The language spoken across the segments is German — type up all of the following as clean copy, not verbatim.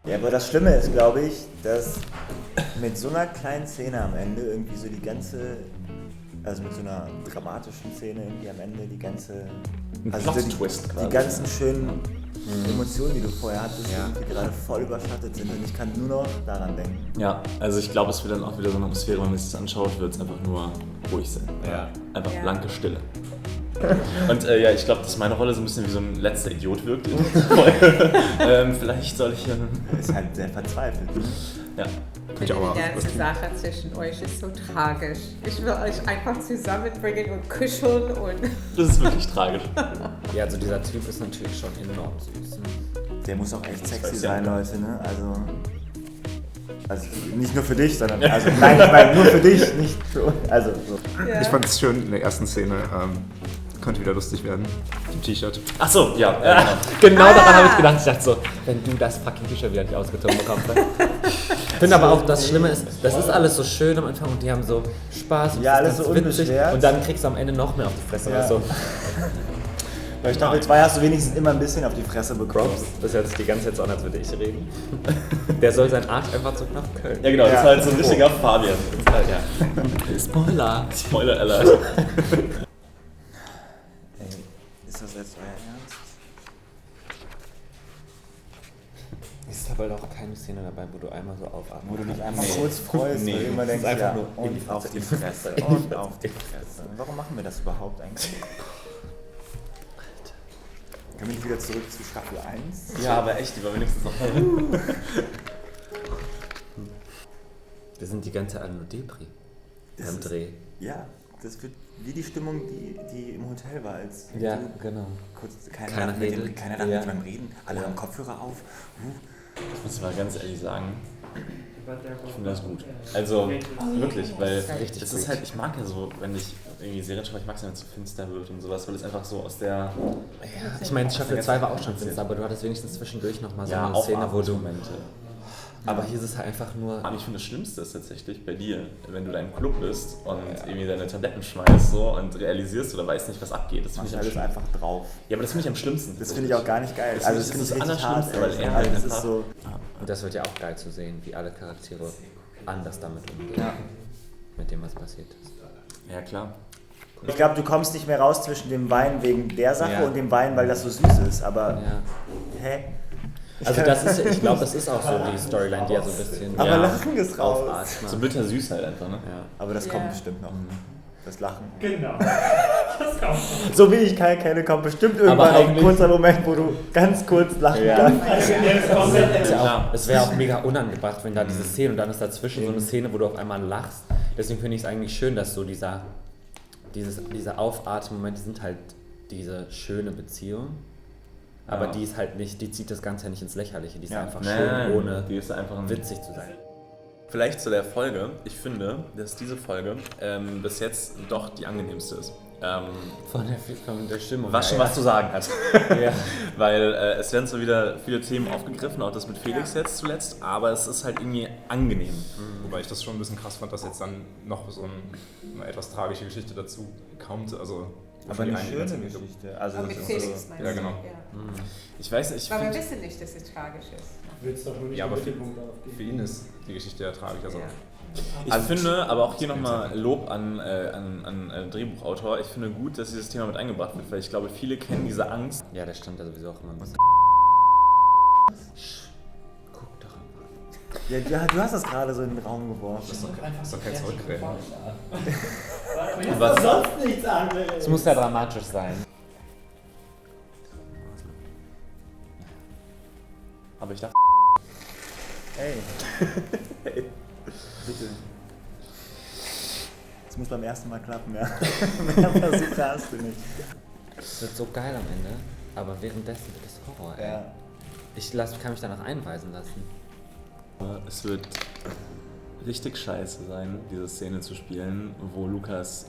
Ja, aber das Schlimme ist, glaube ich, dass mit so einer kleinen Szene am Ende irgendwie so die ganze, also mit so einer dramatischen Szene irgendwie am Ende die ganze, also so die ganzen schönen Emotionen, die du vorher hattest, die gerade voll überschattet sind und ich kann nur noch daran denken. Ja, also ich glaube, es wird dann auch wieder so eine Atmosphäre, wenn man sich das anschaut, wird es einfach nur ruhig sein. Ja. Einfach blanke Stille. Und ich glaube, dass meine Rolle so ein bisschen wie so ein letzter Idiot wirkt. Vielleicht soll ich... Ist halt sehr verzweifelt. Ja. Die ganze Sache zwischen euch ist so tragisch. Ich will euch einfach zusammenbringen und kuscheln und... Das ist wirklich tragisch. Ja, also dieser Typ ist natürlich schon enorm süß. Der muss auch echt sexy sein, Leute, ne? Also nicht nur für dich, sondern, also nein, ich meine nur für dich, nicht für uns. Also so. Ja. Ich fand es schön in der ersten Szene, konnte wieder lustig werden. Im T-Shirt. Ach so, ja. Genau daran habe ich gedacht. Ich dachte so, wenn du das fucking T-Shirt wieder nicht ausgezogen bekommst. Ich finde aber auch, das Schlimme ist, das ist alles so schön am Anfang und die haben so Spaß und ja, alles ist so witzig unbeschwert. und dann kriegst du am Ende noch mehr auf die Fresse. Ja. So. Bei Staffel 2 hast du wenigstens immer ein bisschen auf die Fresse bekommen. Das hört sich die ganze Zeit so an, als würde ich reden. Der soll sein Arsch einfach zurück nach Köln. Ja genau, das ist halt so ein richtiger Fabian. Spoiler. Spoiler alert. Ey, ist das jetzt euer Ernst? Ist aber doch keine Szene dabei, wo du einmal so aufatmest. Wo du dich einmal kurz freust, weil du immer denkst, einfach ja, nur und auf die Fresse, und auf die Fresse. Warum machen wir das überhaupt eigentlich? Können wir nicht wieder zurück zu Staffel 1? Ja, aber echt, die war wenigstens noch Wir sind die ganze Zeit nur Depri am Dreh. Ja, das wird wie die Stimmung, die im Hotel war, als Ja, genau. kurz, Keiner darf redet. mit jemandem reden, alle haben Kopfhörer auf. Ich muss mal ganz ehrlich sagen, ich finde das gut. Also wirklich, weil Richtig es gut. ist halt, ich mag ja so, wenn ich irgendwie Serien schaue, ich mag es, wenn es so finster wird und sowas, weil es einfach so aus der... Ja, ich meine, Staffel 2 war auch schon finster, aber du hattest wenigstens zwischendurch nochmal so eine Szene, wo du... Momente. Aber hier ist es halt einfach nur... Aber ich finde, das Schlimmste ist tatsächlich bei dir, wenn du dein Club bist und irgendwie deine Tabletten schmeißt so, und realisierst oder weißt nicht, was abgeht. Das finde ich Alles einfach drauf. Ja, aber das finde ich am schlimmsten. Das finde ich auch gar nicht geil. Das Also das finde finde ich ich das richtig hart. Allerschlimmste, weil er Weil halt das einfach... ist so... Und das wird ja auch geil zu sehen, wie alle Charaktere anders damit umgehen. Ja. Mit dem, was passiert ist. Ja, klar. Ich glaube, du kommst nicht mehr raus zwischen dem Wein wegen der Sache Ja. und dem Wein, weil das so süß ist. Aber Ja. hä? Also das ist, ich glaube, das ist auch so die Storyline, die ja so ein bisschen Aber Ja. Lachen ist raus. aufatmet. So bittersüß halt einfach, ne? Ja. Aber das kommt Ja. bestimmt noch. Das Lachen. Genau. Das kommt. So wie ich Kai kenne, kommt bestimmt irgendwann noch ein eigentlich- kurzer Moment, wo du ganz kurz lachen Ja. kannst. Es wäre auch mega unangebracht, wenn da diese Szene und dann ist dazwischen so eine Szene, wo du auf einmal lachst. Deswegen finde ich es eigentlich schön, dass so diese Aufatmen-Momente sind halt diese schöne Beziehung. Aber Ja. die ist halt nicht, die zieht das Ganze ja nicht ins Lächerliche. Die ist Ja. einfach Nein, schön, ohne die ist einfach witzig zu sein. Vielleicht zu der Folge. Ich finde, dass diese Folge bis jetzt doch die angenehmste ist. Von der Stimmung. Was schon her, was zu sagen hat. Ja. Weil es werden zwar wieder viele Themen aufgegriffen, auch das mit Felix jetzt zuletzt, aber es ist halt irgendwie angenehm. Wobei ich das schon ein bisschen krass fand, dass jetzt dann noch so eine etwas tragische Geschichte dazu kommt. Also Aber eine schöne Geschichte. Also Aber mit das ist Felix so, meinst Ja, genau. du? Ja. Ich weiß nicht, ich Aber wir finde... wissen nicht, dass es tragisch ist. Willst doch nur nicht Ja, aber den für Mittelpunkt aufgeben. ihn ist die Geschichte ja tragisch. Also Ja. Ich finde, aber auch hier nochmal Lob an Drehbuchautor, ich finde gut, dass dieses Thema mit eingebracht wird, weil ich glaube, viele kennen diese Angst. Ja, das stand ja sowieso auch immer ein bisschen. Guck doch mal. ja, du hast das gerade so in den Raum geworfen. das ist doch kein Zurückreden. Was? Sonst nichts anderes. Es muss ja dramatisch sein. Aber ich dachte... Hey. Bitte. Das muss beim ersten Mal klappen, ja. Mehr Versuche hast du nicht. Es wird so geil am Ende, aber währenddessen wird es Horror, ey. Ja. Ich kann mich danach einweisen lassen. Es wird richtig scheiße sein, diese Szene zu spielen, wo Lukas...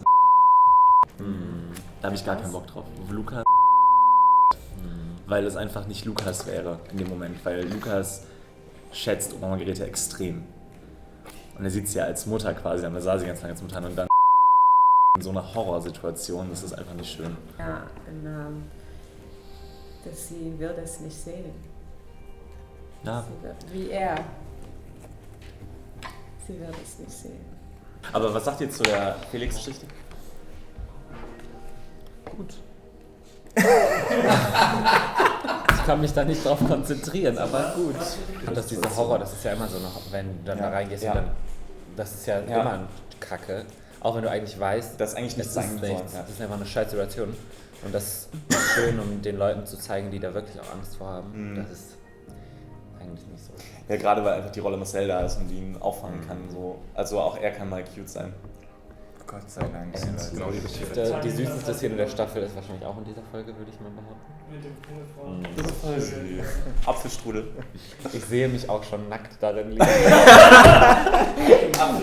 Da habe ich gar keinen Bock drauf. Wo Lukas... Weil es einfach nicht Lukas wäre in dem Moment, weil Lukas schätzt Oma Margarete extrem. Und er sieht sie ja als Mutter quasi, aber er sah sie ganz lange als Mutter an und dann in so einer Horrorsituation, das ist einfach nicht schön. Ja, und dass sie will das nicht sehen. Ja. Wie er. Sie wird es nicht sehen. Aber was sagt ihr zu der Felix-Geschichte? Gut. Ich kann mich da nicht drauf konzentrieren, aber gut. Und dass dieser Horror, das ist ja immer so noch, wenn du dann da reingehst, und dann, das ist ja immer ein Kacke. Auch wenn du eigentlich weißt, Das ist eigentlich nichts sein sollen. nichts. Das ist einfach eine scheiß Situation. Und das ist schön, um den Leuten zu zeigen, die da wirklich auch Angst vor haben. Das ist eigentlich nicht so. Ja, gerade weil einfach die Rolle Marcel da ist und die ihn auffangen kann. So. Also auch er kann mal cute sein. Gott sei Dank. Das ist genau die richtige. Die süßeste Szene der Staffel ist wahrscheinlich auch in dieser Folge, würde ich mal behaupten. Mit dem Kinderfilm. Apfelstrudel. Ich sehe mich auch schon nackt darin liegen. Immer.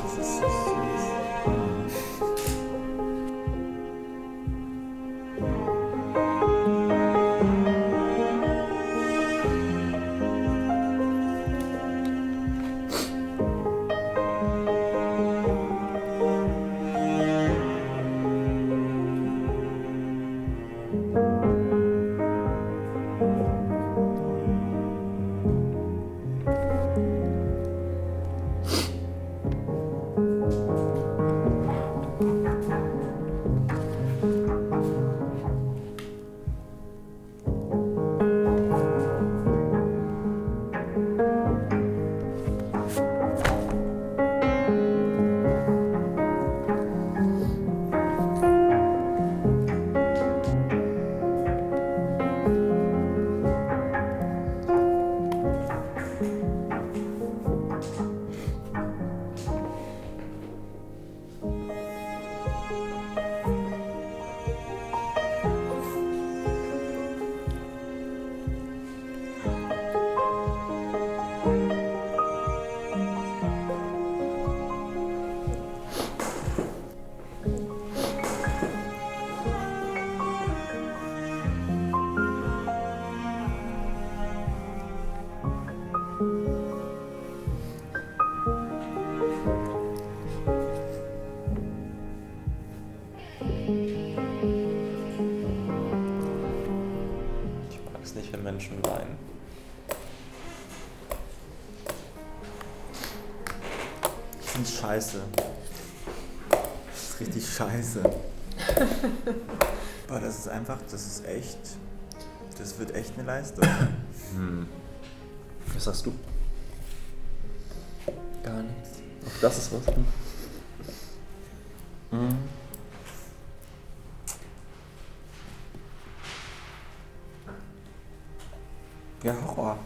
Das ist so süß. Ich mag es nicht, wenn Menschen weinen. Ich find's scheiße. Das ist richtig scheiße. Aber das ist einfach, das ist echt, das wird echt eine Leistung. Was sagst du? Gar nichts. Auch das ist was. Ja, Horror.